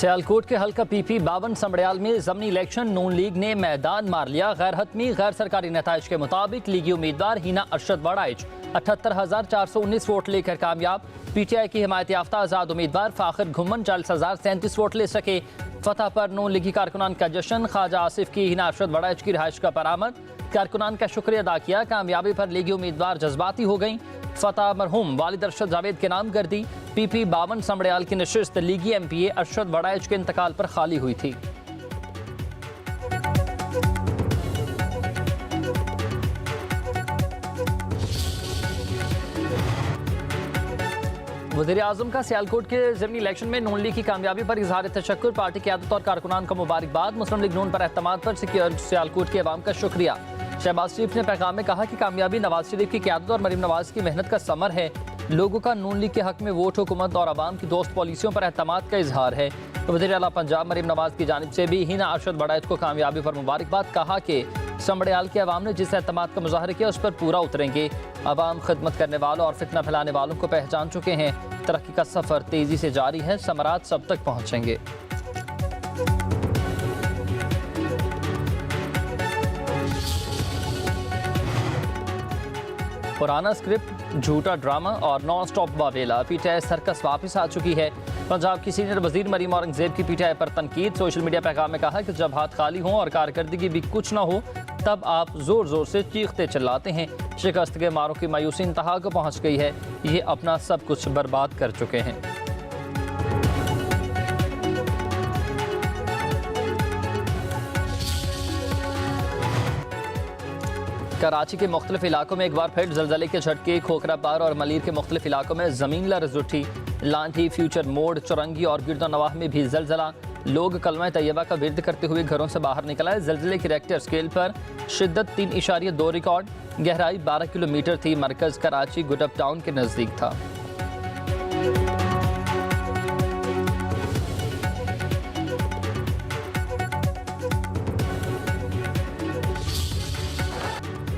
सियालकोट के हल्का पीपी 52 समड़ियाल में ज़मनी इलेक्शन नून लीग ने मैदान मार लिया। गैर हतमी गैर सरकारी नताइज के मुताबिक लीगी उम्मीदवार हिना अरशद वड़ाइच 78,419 वोट लेकर कामयाब। PTI की हिमायत याफ्ता आज़ाद उम्मीदवार फ़ाखिर घुमन 40,037 वोट ले सके। फतह पर नून लीगी कारकुनान का जश्न। ख्वाजा आसिफ की हिना अरशद वड़ाइच की रिहाइश का बरामद। कारकुनान का शुक्रिया अदा किया। कामयाबी पर लीगी उम्मीदवार जज्बाती हो गई। फतह मरहूम वालिद अरशद जावेद के नाम कर दी। PP 52 समड़ियाल की नशिस्त लीगी MPA अरशद वड़ाइच के इंतकाल पर खाली हुई थी। वज़ीर आज़म का सियालकोट के ज़मनी इलेक्शन में नून लीग की कामयाबी पर इजहार तशक्कुर। पार्टी क़यादत और कारकुनान को मुबारकबाद। मुस्लिम लीग नून पर एतमाद पर सियालकोट के अवाम का शुक्रिया। शहबाज शरीफ ने पैगाम में कहा कि कामयाबी नवाज शरीफ की क़यादत और मरीम नवाज की मेहनत का समर है। लोगों का नून लीग के हक में वोट, हुकूमत और अवाम की दोस्त पॉलिसियों पर एतमाद का इजहार है। वज़ीर आला पंजाब मरीम नवाज की जानिब से भी हिना अरशद वड़ाइच को कामयाबी पर मुबारकबाद। कहा कि समड़ियाल के अवाम ने जिस एतमाद का मुजाहरा किया उस पर पूरा उतरेंगे। अवाम खिदमत करने वालों और फितना फैलाने वालों को पहचान चुके हैं। तरक्की का सफ़र तेज़ी से जारी है। समरात सब तक पहुँचेंगे। पुराना स्क्रिप्ट, झूठा ड्रामा और नॉन स्टॉप वावेला। PTI सर्कस वापस आ चुकी है। पंजाब की सीनियर वजीर मरीम औरंगजेब की PTI पर तनकीद। सोशल मीडिया पैगाम में कहा कि जब हाथ खाली हों और कारकर्दगी भी कुछ ना हो तब आप जोर जोर से चीखते चिल्लाते हैं। शिकस्त के मारों की मायूसी इंतहा को पहुंच गई है। ये अपना सब कुछ बर्बाद कर चुके हैं। कराची के मुख्तलिफ इलाकों में एक बार फिर जलजले के झटके। खोखरापार और मलीर के मुख्तलिफ इलाकों में ज़मीन लर्ज़ उठी। लांठी, फ्यूचर मोड़, चुरंगी और गिरदोनवाह में भी जलजला। लोग कलमा तैयबा का विर्द करते हुए घरों से बाहर निकल आए। जलजले की रेक्टर स्केल पर शिद्दत 3.2 रिकॉर्ड। गहराई 12 किलोमीटर थी। मरकज़ कराची गुडअप टाउन के नज़दीक था।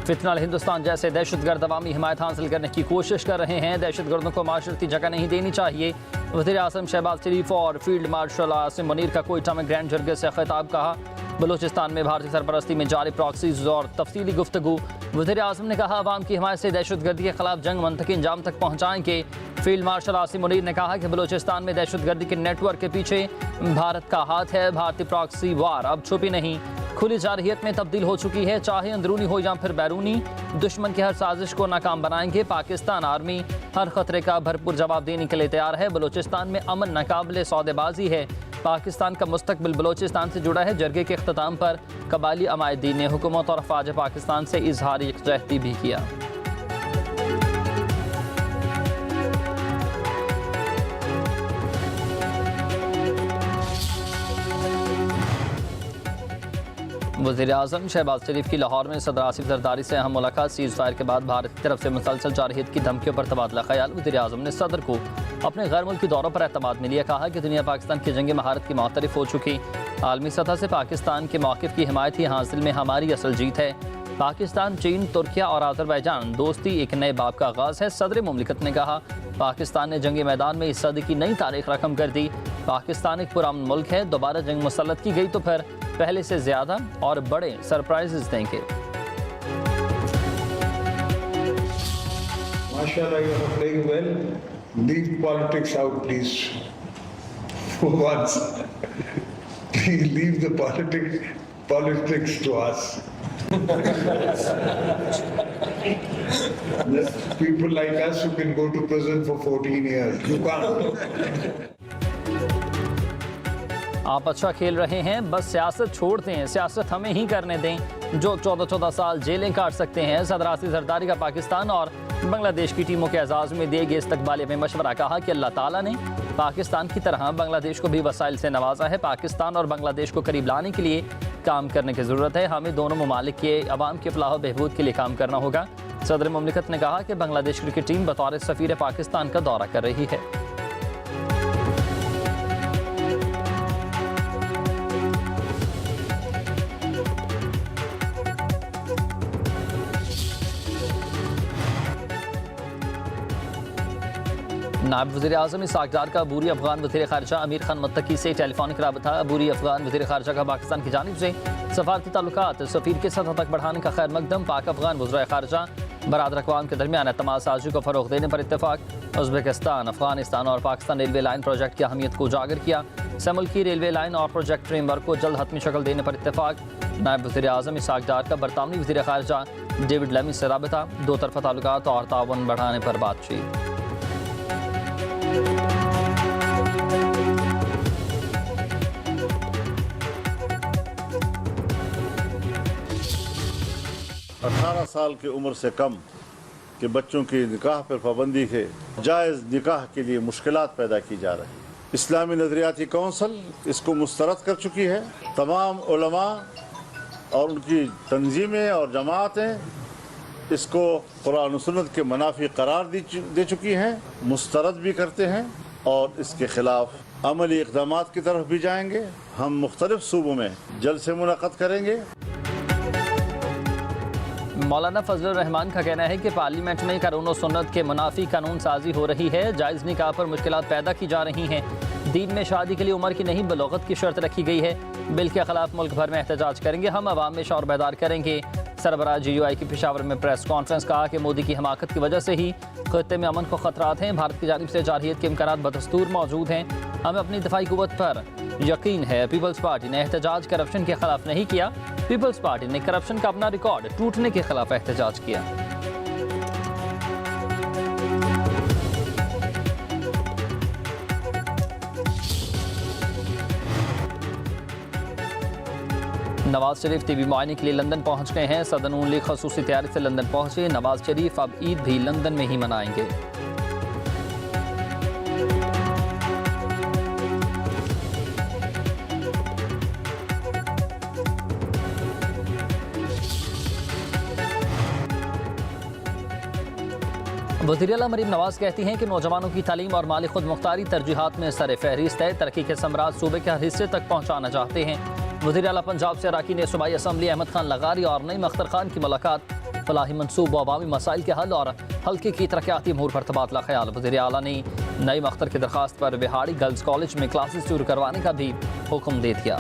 फितनल हिंदुस्तान जैसे दहशतगर्द अवामी हिमायत हासिल करने की कोशिश कर रहे हैं। दहशतगर्दों को माशरती जगह नहीं देनी चाहिए। वज़ीर आज़म शहबाज शरीफ और फील्ड मार्शल आसिम मुनीर का कोयटा में ग्रैंड जरगे से खिताब। कहा बलूचिस्तान में भारतीय सरपरस्ती में जारी प्रॉक्सीज और तफसीली गुफ्तगू। वज़ीर आज़म ने कहा अवाम की हिमायत से दहशतगर्दी के खिलाफ जंग मंतकी इंजाम तक पहुँचाएंगे। फील्ड मार्शल आसिम मुनीर ने कहा कि बलूचिस्तान में दहशतगर्दी के नेटवर्क के पीछे भारत का हाथ है। भारतीय प्रॉक्सी वार अब छुपी नहीं, खुली जारहियत में तब्दील हो चुकी है। चाहे अंदरूनी हो या फिर बैरूनी, दुश्मन की हर साजिश को नाकाम बनाएंगे। पाकिस्तान आर्मी हर खतरे का भरपूर जवाब देने के लिए तैयार है। बलूचिस्तान में अमन नाकाबिले सौदेबाजी है। पाकिस्तान का मुस्तकबिल बलूचिस्तान से जुड़ा है। जरगे के इख्तिताम पर कबायली अमायदीन ने हुकूमत और अफवाज पाकिस्तान से इजहार यकजहती भी किया। वज़ीर आज़म शहबाज शरीफ की लाहौर में सदर आसिफ जरदारी से अहम मुलाकात। सीज़ फायर के बाद भारत की तरफ से मुसलसल जारहियत की धमकियों पर तबादला ख्याल। वज़ीर आज़म ने सदर को अपने गैर मुल्की दौरों पर एतमाद में लिया। कहा कि दुनिया पाकिस्तान की जंग महारत की मुअतरिफ हो चुकी। आलमी सतह से पाकिस्तान के मौक़िफ़ की हिमायत ही हासिल में हमारी असल जीत है। पाकिस्तान, चीन, तुर्किया और आज़रबाईजान दोस्ती एक नए बाब का आगाज़ है। सदर मुमलिकत ने कहा पाकिस्तान ने जंग मैदान में इस सदी की नई तारीख रकम कर दी। पाकिस्तान एक पुरअमन मुल्क है। दोबारा जंग मुसल्लत की गई तो फिर पहले से ज़्यादा और बड़े सरप्राइजेस देंगे। Mashallah, you are playing well. Leave politics out, please. For once, please leave the politics to us. There's people like us who can go to prison for 14 years. You can't. आप अच्छा खेल रहे हैं, बस सियासत छोड़ दें। सियासत हमें ही करने दें। जो 14-14 साल जेलें काट सकते हैं। सदर आसिफ जरदारी का पाकिस्तान और बांग्लादेश की टीमों के एजाज़ में दिए गए इस्तकबाल में मशवरा। कहा कि अल्लाह ताला ने पाकिस्तान की तरह बांग्लादेश को भी वसाइल से नवाजा है। पाकिस्तान और बांग्लादेश को करीब लाने के लिए काम करने की ज़रूरत है। हमें दोनों ममालिक के अवाम के फलाह बहबूद के लिए काम करना होगा। सदर मुमलिकत ने कहा कि बांग्लादेश क्रिकेट टीम बतौर सफ़ीर पाकिस्तान का दौरा कर रही है। नायब वज़ीर आज़म इसहाक़ डार का अबूरी अफगान वज़ीर ख़ारिजा अमीर खान मुत्तकी से टेलीफोनिक रबता। अबूरी अफगान वज़ीर ख़ारिजा का पाकिस्तान की जानिब से सफारती ताल्लुकात सफ़ीर के सतह तक बढ़ाने का खैर मकदम। पाक अफगान वज़राए ख़ारिजा बरादर अक़वाम के दरमियान एतमाद साझी को फ़रोग़ देने पर इत्तेफ़ाक़। उज़्बेकिस्तान, अफ़गानिस्तान और पाकिस्तान रेलवे लाइन प्रोजेक्ट की अहमियत को उजागर किया। मुल्की रेलवे लाइन और प्रोजेक्ट फ्रेमवर्क को जल्द हतमी शक्ल देने पर इत्तेफ़ाक़। नायब वज़ीर आज़म इसहाक़ डार का बरतानवी वज़ीर ख़ारिजा डेविड लेमी से रबता। दो तरफ़ा ताल्लुकात और ताउन बढ़ाने पर बातचीत। अठारह साल की उम्र से कम के बच्चों की निकाह पर पाबंदी के जायज़ निकाह के लिए मुश्किलात पैदा की जा रही। इस्लामी नज़रियाती कौंसल इसको मुस्तरद कर चुकी है। तमाम उलमा और उनकी तंजीमें और जमातें इसको कुरान और सुन्नत के मुनाफी करार दे चुकी हैं, मुस्तरद भी करते हैं और इसके ख़िलाफ़ अमली इक़दामात की तरफ भी जाएंगे। हम मुख्तलिफ़ सूबों में जलसे मुनक़्क़द करेंगे। मौलाना फजलुर रहमान का कहना है कि पार्लियामेंट में कुरान और सुन्नत के मुनाफी कानून साजी हो रही है। जायज़ निकाह पर मुश्किलात पैदा की जा रही हैं। दीन में शादी के लिए उम्र की नहीं बलोगत की शर्त रखी गई है। बिल के खिलाफ मुल्क भर में एहतजाज करेंगे। हम अवाम में शौर बैदार करेंगे। सरबराह GUI की पेशावर में प्रेस कॉन्फ्रेंस। कहा कि मोदी की हमाकत की वजह से ही खत्ते में अमन को खतरात हैं। भारत की जानिब से जारहियत के इम्कानात बदस्तूर मौजूद हैं। हमें अपनी दिफाई कुव्वत पर यकीन है। पीपल्स पार्टी ने एहतजाज करप्शन के खिलाफ नहीं किया। पीपल्स पार्टी ने करप्शन का अपना रिकॉर्ड टूटने के खिलाफ एहतजाज किया। नवाज शरीफ टीवी मुआयने के लिए लंदन पहुंच गए हैं। सदन नून लीग खसूसी तैयारी से लंदन पहुंचे। नवाज शरीफ अब ईद भी लंदन में ही मनाएंगे। वज़ीर आला मरीम नवाज कहती हैं कि नौजवानों की तालीम और माली खुद मुख्तारी तरजीहात में सर फहरिस्त है। तरक्की के समराज सूबे के हर हिस्से तक पहुँचाना चाहते हैं। वज़ीर आला पंजाब से अराकीन सूबाई असम्बली अहमद खान लगारी और नईम अख्तर खान की मुलाकात। फलाही मंसूब व अवामी मसाइल के हल और हल्के की तरक्याती अमूर पर तबादला ख्याल। वज़ीर आला ने नईम अख्तर की दरख्वास्त पर बिहाड़ी गर्ल्स कॉलेज में क्लासेस शुरू करवाने का भी हुक्म दे दिया।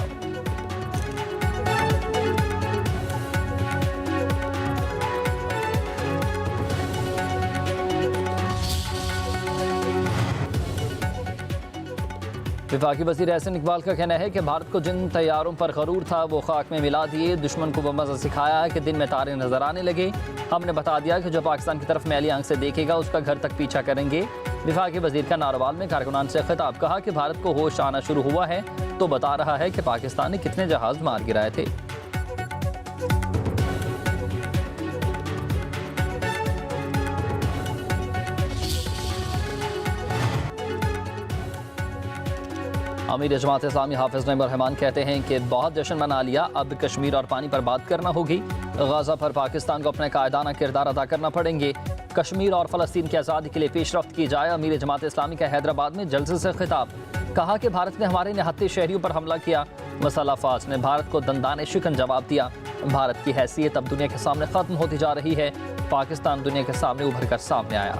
वफाकी वज़ीर एहसन इकबाल का कहना है कि भारत को जिन तैयारों पर गरूर था वो खाक में मिला दिए। दुश्मन को बमज़ा सिखाया है कि दिन में तारे नजर आने लगे। हमने बता दिया कि जो पाकिस्तान की तरफ मैली आंख से देखेगा उसका घर तक पीछा करेंगे। वफाकी वज़ीर का नारोवाल में कारकुनान से खिताब। कहा कि भारत को होश आना शुरू हुआ है तो बता रहा है कि पाकिस्तान ने कितने जहाज मार गिराए थे। अमीर जमात इस्लामी हाफिज़ नईम रहमान कहते हैं कि बहुत जश्न मना लिया, अब कश्मीर और पानी पर बात करना होगी। गाज़ा पर पाकिस्तान को अपना कायदाना किरदार अदा करना पड़ेंगे। कश्मीर और फ़लस्तीन की आज़ादी के लिए पेशरफ्त की जाए। अमीर जमात इस्लामी का हैदराबाद में जलसे से खिताब। कहा कि भारत ने हमारे निहत्ते शहरियों पर हमला किया। मसाला फाज ने भारत को दंदाने शिकन जवाब दिया। भारत की हैसियत अब दुनिया के सामने ख़त्म होती जा रही है। पाकिस्तान दुनिया के सामने उभर कर सामने आया।